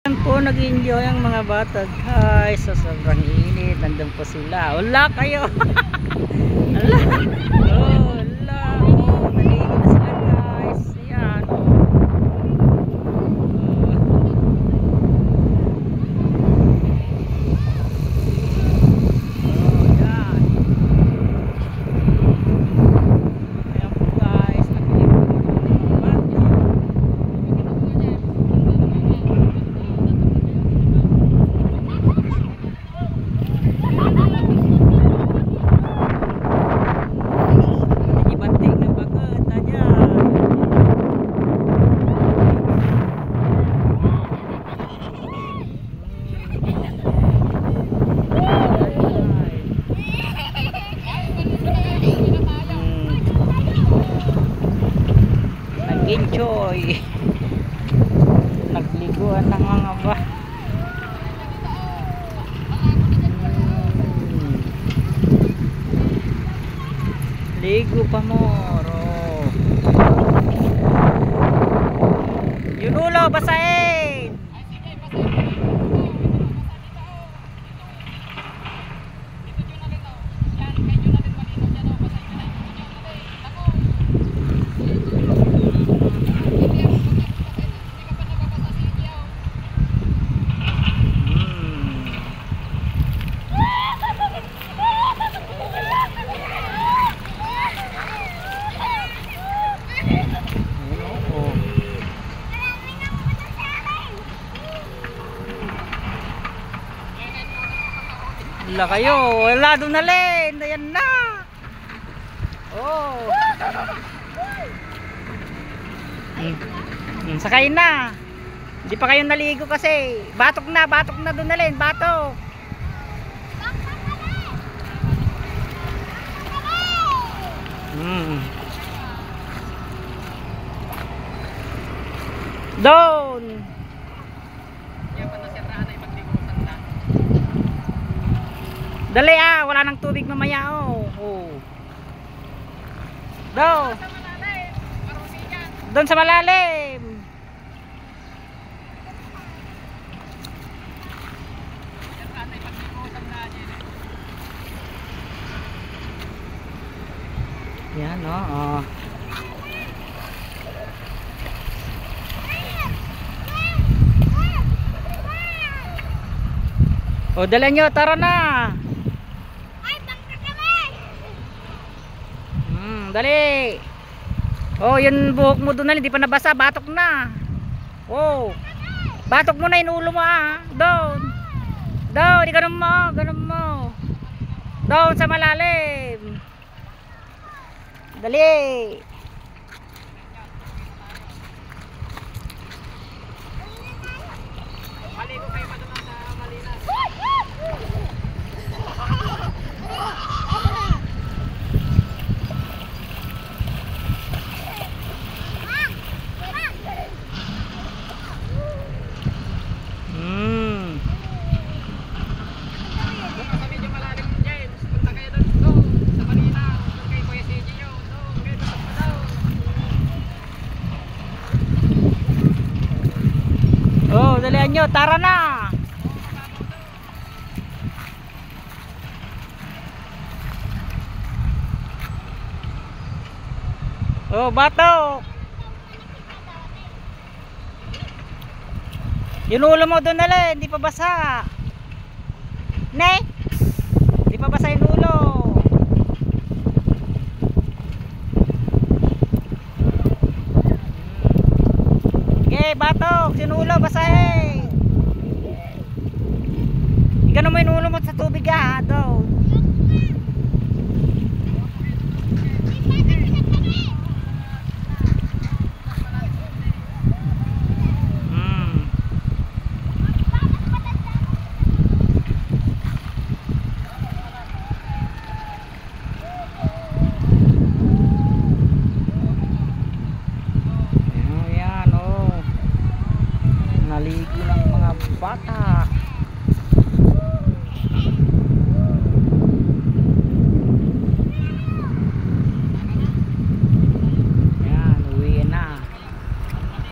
Yan po, nag-enjoy ang mga bata guys sa sobrang init. Nandun po sila. Wala kayo. Wala. Oh, wala. Oh, naligo na sila guys. Yan. Enjoy. Nagliguan ng mga ba. Ligo pa moro. Yun ulo, basahin. Wala kayo, wala doon na len. Ayan na. Oh. Sakay na. Hindi pa kayo naligo kasi. Batok na doon na len. Batok. Doon. Dali wala nang tubig mamaya oh. Doon. Doon sa malalim. Yan oh. O dala nyo, tara na. Dali. Oh, yun buhok mo doon na, hindi pa nabasa, batok na. Oh. Batok mo na yung ulo mo Doon. Doon, di ganun mo. Doon sa malalim. Dali. Maligo kayo pa doon sa Malinas. Oh, dalihan nyo, tara na. Oh, batok. Yung ulo mo doon na hindi pa basa. Ne? Hindi pa basa yung ulo. Okay, batok, yung ulo basahin. Ganun mo yung ulo mo sa tubig doon. Naligo ng mga bata.